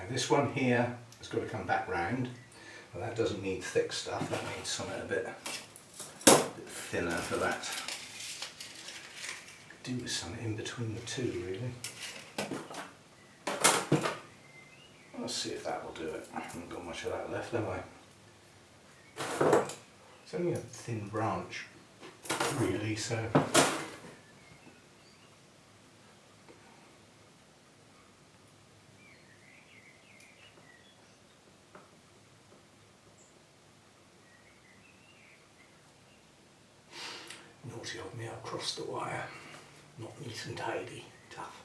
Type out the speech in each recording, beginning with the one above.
this one here has got to come back round. Well, that doesn't need thick stuff, that needs something a bit thinner for that. Could do with something in between the two, really. Let's see if that will do it. I haven't got much of that left, have I? It's only a thin branch, really, so... Naughty of me, I've crossed the wire. Not neat and tidy, tough.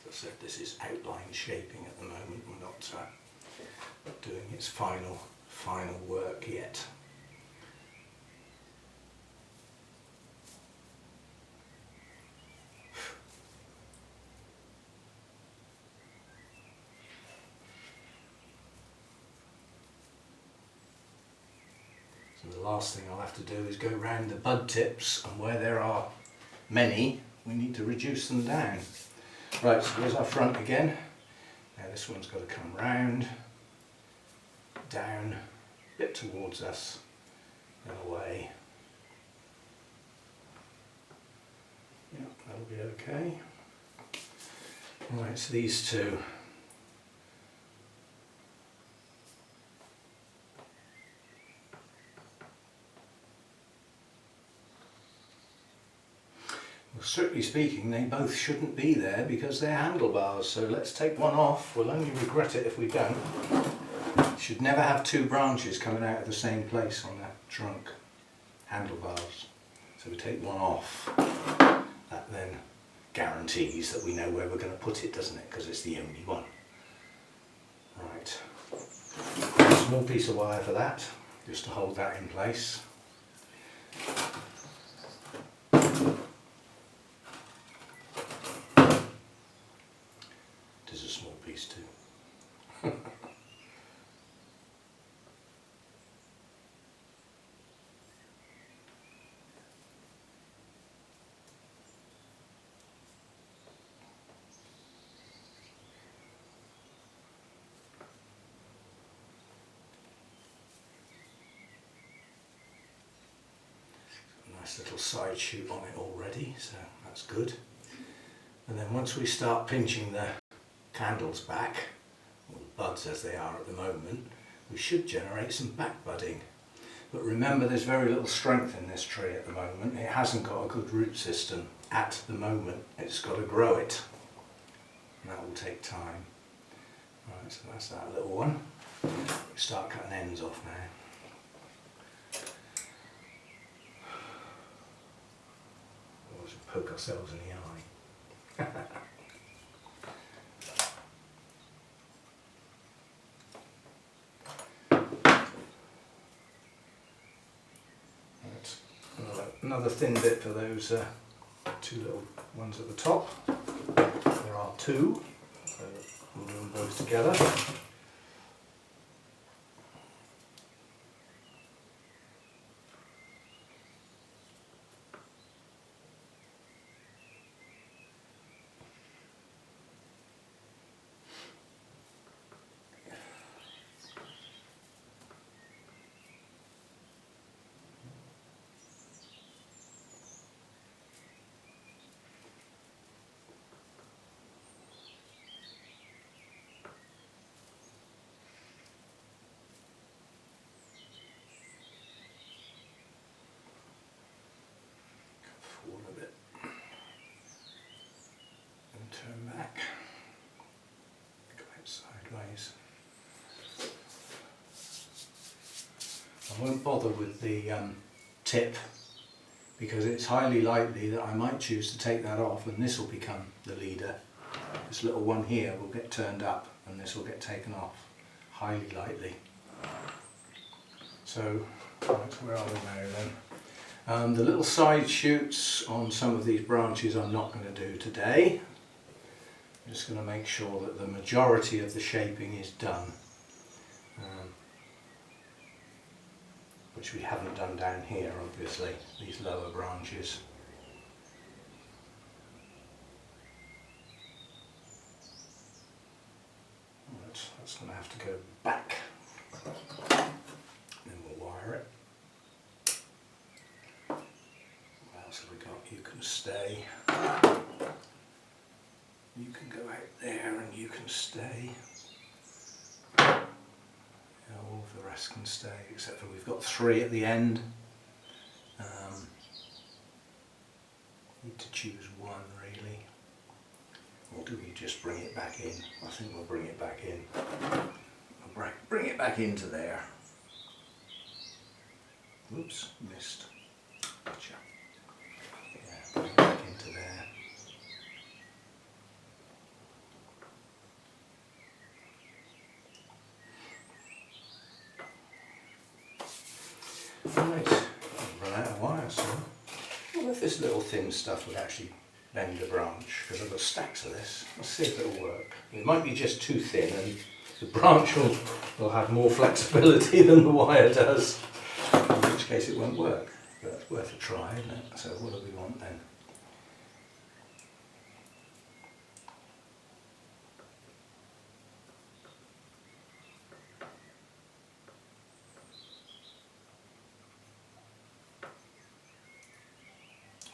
As I said, this is outline shaping at the moment. We're not doing its final work yet. So the last thing I'll have to do is go round the bud tips, and where there are many, we need to reduce them down. Right, so here's our front again. Now this one's got to come round, down, a bit towards us, and away. Yeah, that'll be okay. Right, so these two. Well, strictly speaking, they both shouldn't be there because they're handlebars, so let's take one off. We'll only regret it if we don't. Should never have two branches coming out of the same place on the trunk. Handlebars. So we take one off. That then guarantees that we know where we're going to put it, doesn't it? Because it's the only one. Right. A small piece of wire for that, just to hold that in place. It is a small piece too. Little side shoot on it already, so that's good. And then once we start pinching the candles back, or the buds as they are at the moment, we should generate some back budding. But remember, there's very little strength in this tree at the moment. It hasn't got a good root system at the moment. It's got to grow it, and that will take time. Right, so that's that little one. We start cutting ends off now. Poke ourselves in the eye. Another thin bit for those two little ones at the top. There are two, so we'll do them both together. A bit and turn back, go out sideways. I won't bother with the tip because it's highly likely that I might choose to take that off and this will become the leader. This little one here will get turned up and this will get taken off, highly likely. So, right, where are we now then? The little side shoots on some of these branches I'm not going to do today. I'm just going to make sure that the majority of the shaping is done, which we haven't done down here, obviously, these lower branches. not. That's going to have to go back. Then we'll wire it. What else have we got? You can stay. You can go out there and you can stay. All of the rest can stay, except for we've got 3 at the end. Need to choose one really. Or do we just bring it back in? I think we'll bring it back in. We'll bring it back into there. Oops, missed. Gotcha. Yeah, bring it back into there. Right, I've run out of wire soon. I wonder if this little thin stuff would actually bend a branch, because I've got stacks of this. Let's see if it'll work. It might be just too thin and the branch will have more flexibility than the wire does, in which case it won't work. But it's worth a try, isn't it? So what do we want then?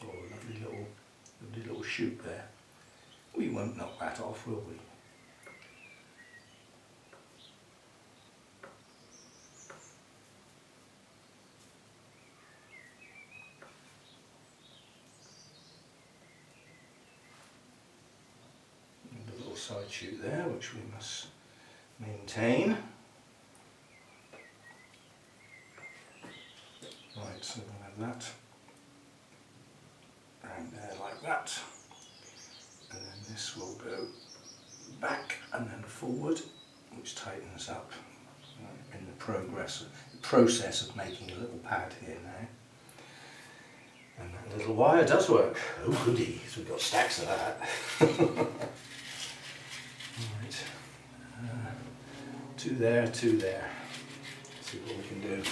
Oh, lovely little shoot there. We won't knock that off, will we? And a little side shoot there, which we must maintain. Right, so we'll have that around there like that. And then this will go back and then forward, which tightens up in the process of making a little pad here now. And that little wire does work. Oh goody, so we've got stacks of that. Right, 2 there, 2 there. Let's see what we can do.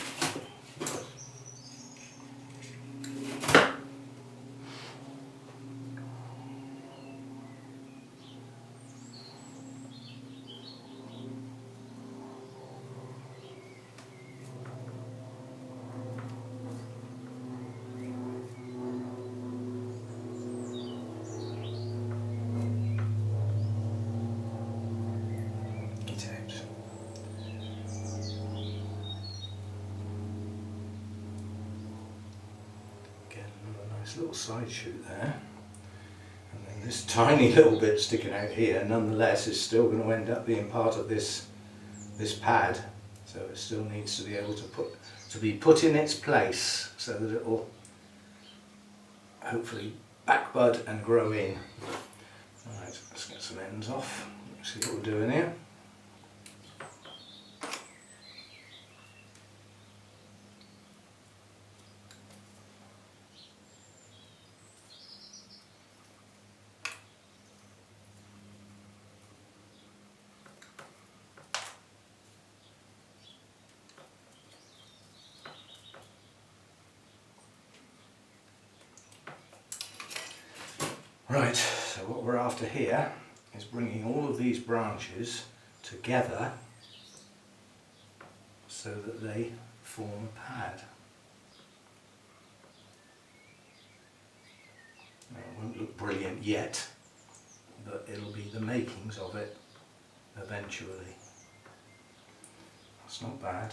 Little side shoot there, and then this tiny little bit sticking out here nonetheless is still going to end up being part of this pad, so it still needs to be able to be put in its place so that it will hopefully back bud and grow in. Alright, let's get some ends off, see what we're doing here. Right, so what we're after here is bringing all of these branches together so that they form a pad. Now, it won't look brilliant yet, but it'll be the makings of it eventually. That's not bad.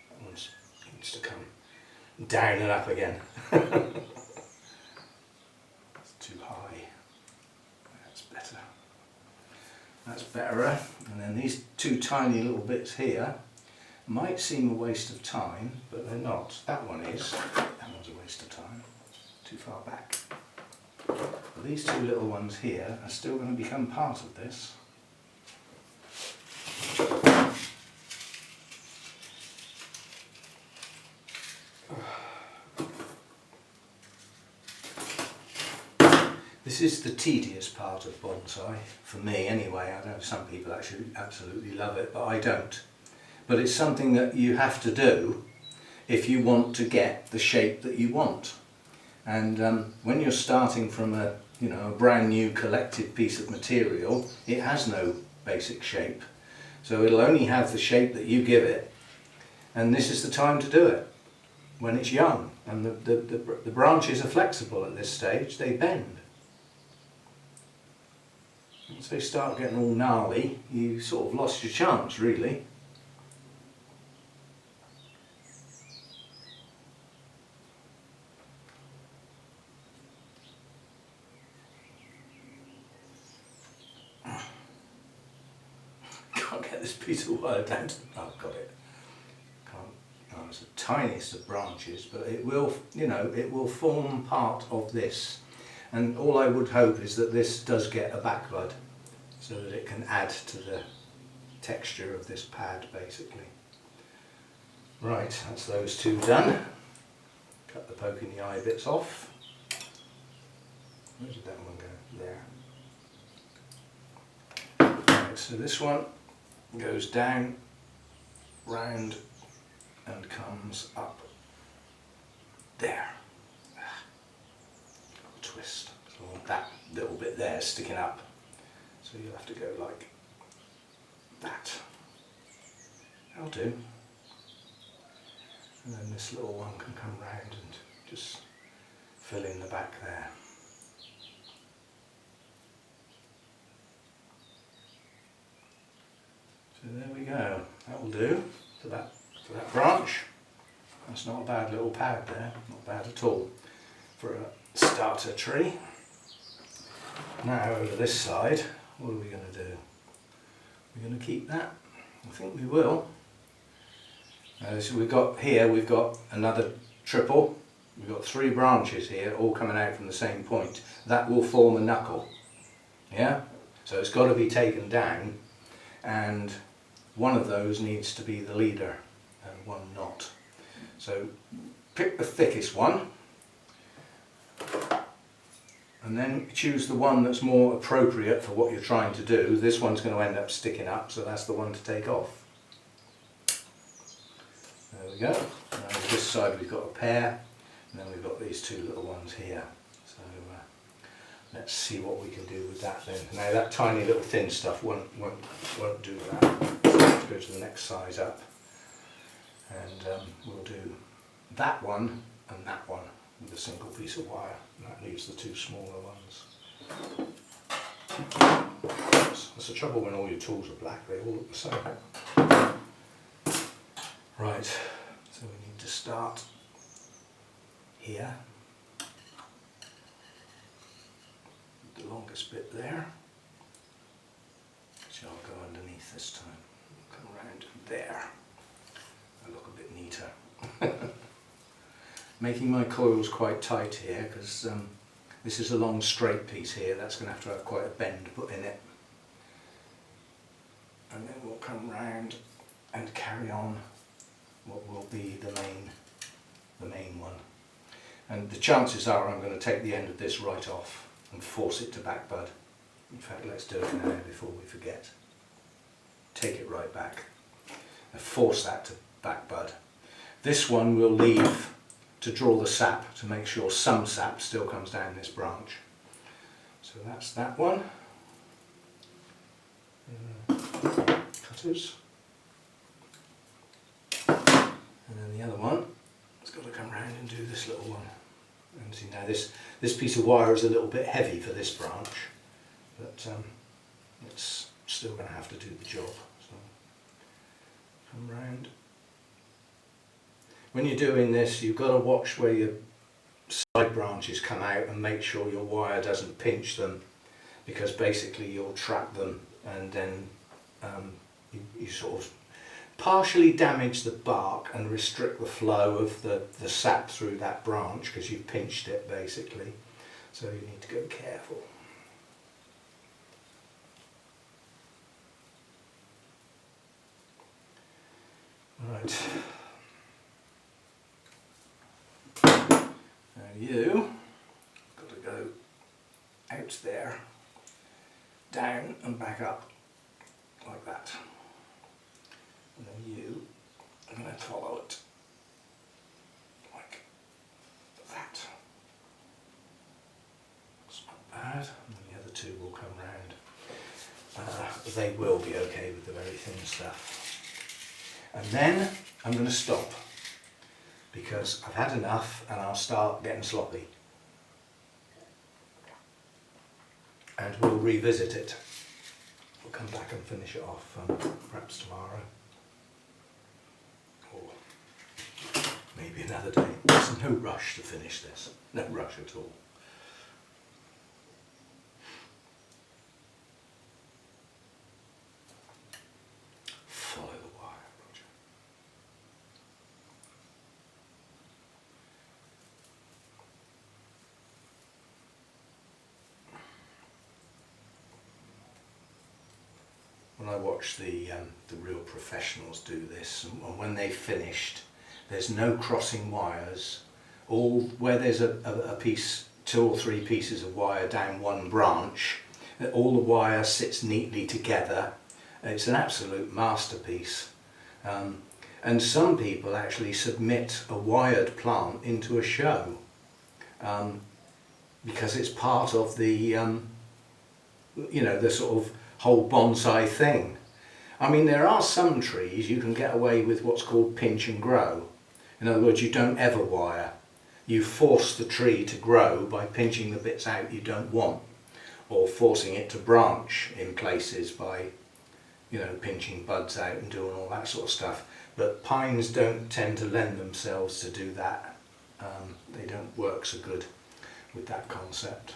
That one needs to come down and up again. It's too high. That's better. That's betterer. And then these 2 tiny little bits here might seem a waste of time, but they're not. That one is. That one's a waste of time. Too far back. But these 2 little ones here are still going to become part of this. This is the tedious part of bonsai, for me anyway. I know some people actually absolutely love it, but I don't. But it's something that you have to do if you want to get the shape that you want. And when you're starting from a brand new collected piece of material, it has no basic shape. So it'll only have the shape that you give it, and this is the time to do it, when it's young. And the branches are flexible at this stage, they bend. Once they start getting all gnarly, you sort of lost your chance, really. Can't get this piece of wire down to... Oh, got it. Can't. Oh, it's the tiniest of branches, but it will, you know, it will form part of this. And all I would hope is that this does get a back bud, so that it can add to the texture of this pad, basically. Right, that's those two done. Cut the poke in the eye bits off. Where did that one go? There. Right, so this one goes down, round, and comes up there. Twist. So I want that little bit there sticking up. So you'll have to go like that. That'll do. And then this little one can come round and just fill in the back there. So there we go. That will do for that branch. That's not a bad little pad there. Not bad at all for a starter tree. Now over this side, what are we going to do? We're going to keep that. I think we will. So we've got another triple. We've got 3 branches here, all coming out from the same point. That will form a knuckle. Yeah? So it's got to be taken down, and one of those needs to be the leader and one not. So pick the thickest one, and then choose the one that's more appropriate for what you're trying to do. This one's going to end up sticking up, so that's the one to take off. There we go. Now on this side we've got a pair, and then we've got these 2 little ones here. So let's see what we can do with that then. Now that tiny little thin stuff won't do that. So we'll have to go to the next size up, and we'll do that one and that one with a single piece of wire, and that leaves the 2 smaller ones. That's the trouble when all your tools are black, they all look the same. Right, so we need to start here, the longest bit there, which I'll go underneath this time. Come around there, I look a bit neater. Making my coils quite tight here, because this is a long straight piece here, that's going to have quite a bend put in it. And then we'll come round and carry on what will be the main one. And the chances are I'm going to take the end of this right off and force it to back bud. In fact, let's do it now before we forget. Take it right back and force that to back bud. This one we'll leave to draw the sap, to make sure some sap still comes down this branch. So that's that one. Cutters. And then the other one has got to come round and do this little one. And see, now this piece of wire is a little bit heavy for this branch, but it's still going to have to do the job. So come round. When you're doing this, you've got to watch where your side branches come out and make sure your wire doesn't pinch them, because basically you'll trap them, and then you sort of partially damage the bark and restrict the flow of the sap through that branch, because you've pinched it basically. So you need to go careful. Right. Now you got to go out there, down and back up like that. And then you are going to follow it like that. It's not bad. And then the other 2 will come round they will be okay with the very thin stuff. And then I'm going to stop because I've had enough and I'll start getting sloppy. And we'll revisit it. We'll come back and finish it off perhaps tomorrow. Or maybe another day. There's no rush to finish this. No rush at all. Follow the wire, Roger. When I watch the real professionals do this, and when they've finished, there's no crossing wires. All where there's a piece, 2 or 3 pieces of wire down one branch, all the wire sits neatly together. It's an absolute masterpiece. And some people actually submit a wired plant into a show because it's part of the, you know, the sort of whole bonsai thing. I mean, there are some trees you can get away with what's called pinch and grow. In other words, you don't ever wire. You force the tree to grow by pinching the bits out you don't want, or forcing it to branch in places by, you know, pinching buds out and doing all that sort of stuff. But pines don't tend to lend themselves to do that. They don't work so good with that concept.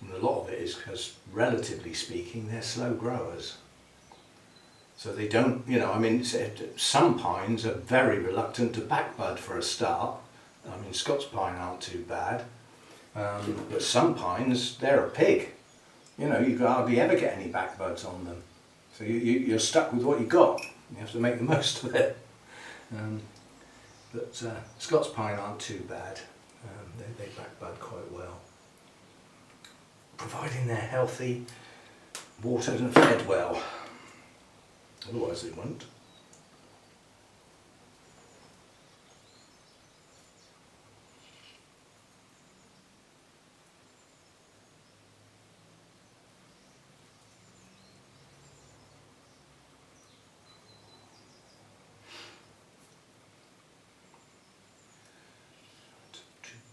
And a lot of it is because, relatively speaking, they're slow growers. So they don't, you know, I mean, some pines are very reluctant to backbud for a start. I mean, Scots pine aren't too bad. But some pines, they're a pig. You know, you hardly ever get any backbuds on them. So you're stuck with what you got. You have to make the most of it. But Scots pine aren't too bad. They backbud quite well, providing they're healthy, watered and fed well. Otherwise they won't.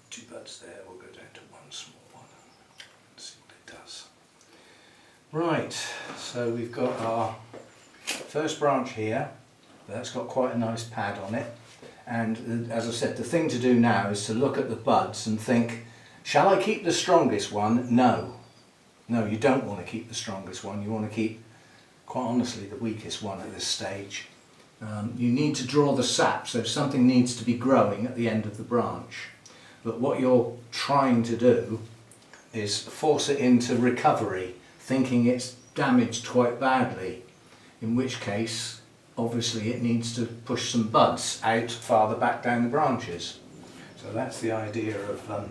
Two buds there, we'll go down to one small one and see what it does. Right, so we've got our first branch here. That's got quite a nice pad on it, and as I said, the thing to do now is to look at the buds and think, shall I keep the strongest one? No, you don't want to keep the strongest one. You want to keep, quite honestly, the weakest one at this stage. You need to draw the sap, so something needs to be growing at the end of the branch. But what you're trying to do is force it into recovery, thinking it's damaged quite badly, in which case obviously it needs to push some buds out farther back down the branches. So that's the idea of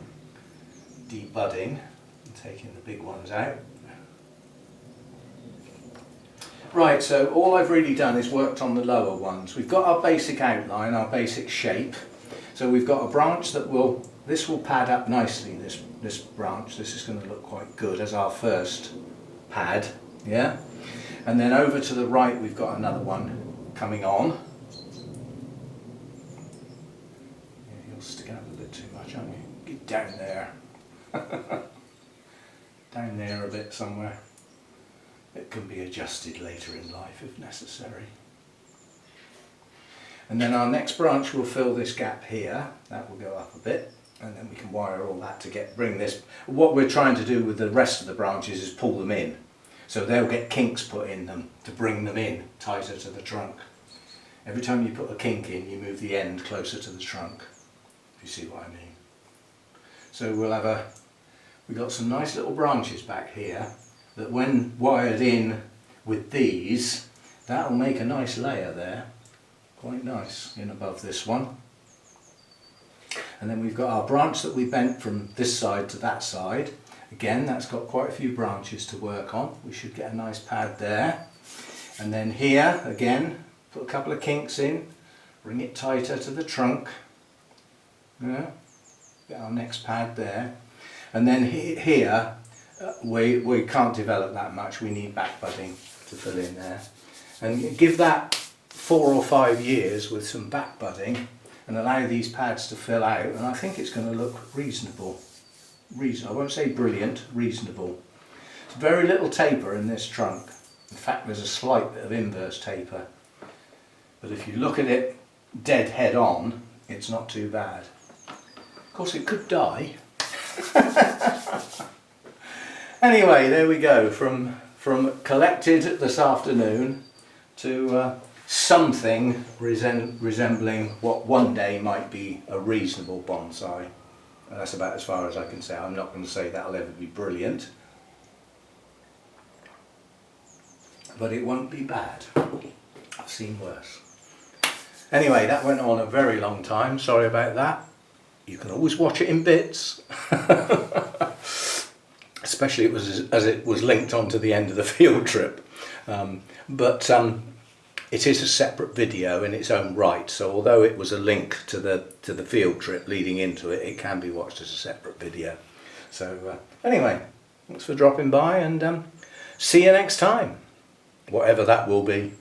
debudding and taking the big ones out. Right, so all I've really done is worked on the lower ones. We've got our basic outline, our basic shape. So we've got a branch that this will pad up nicely, this branch. This is going to look quite good as our first pad, yeah? And then over to the right we've got another one coming on. Yeah, you're sticking up a bit too much, aren't you? Get down there. Down there a bit somewhere. It can be adjusted later in life if necessary. And then our next branch will fill this gap here. That will go up a bit, and then we can wire all that to bring this. What we're trying to do with the rest of the branches is pull them in. So they'll get kinks put in them to bring them in tighter to the trunk. Every time you put a kink in, you move the end closer to the trunk, if you see what I mean. So we've got some nice little branches back here that when wired in with these, that'll make a nice layer there. Quite nice in above this one. And then we've got our branch that we bent from this side to that side. Again, that's got quite a few branches to work on. We should get a nice pad there. And then here, again, put a couple of kinks in, bring it tighter to the trunk. Yeah, get our next pad there. And then here, we can't develop that much. We need back budding to fill in there, and give that 4 or 5 years with some back budding and allow these pads to fill out, and I think it's going to look reasonable. I won't say brilliant, reasonable. There's very little taper in this trunk. In fact, there's a slight bit of inverse taper, but if you look at it dead head on, it's not too bad. Of course it could die. Anyway, there we go, from collected this afternoon to something resembling what one day might be a reasonable bonsai. And that's about as far as I can say. I'm not going to say that'll ever be brilliant, but it won't be bad. I've seen worse. Anyway, that went on a very long time. Sorry about that. You can always watch it in bits. Especially as it was linked onto the end of the field trip. But it is a separate video in its own right, so although it was a link to the field trip leading into it, it can be watched as a separate video. So anyway, thanks for dropping by, and see you next time, whatever that will be.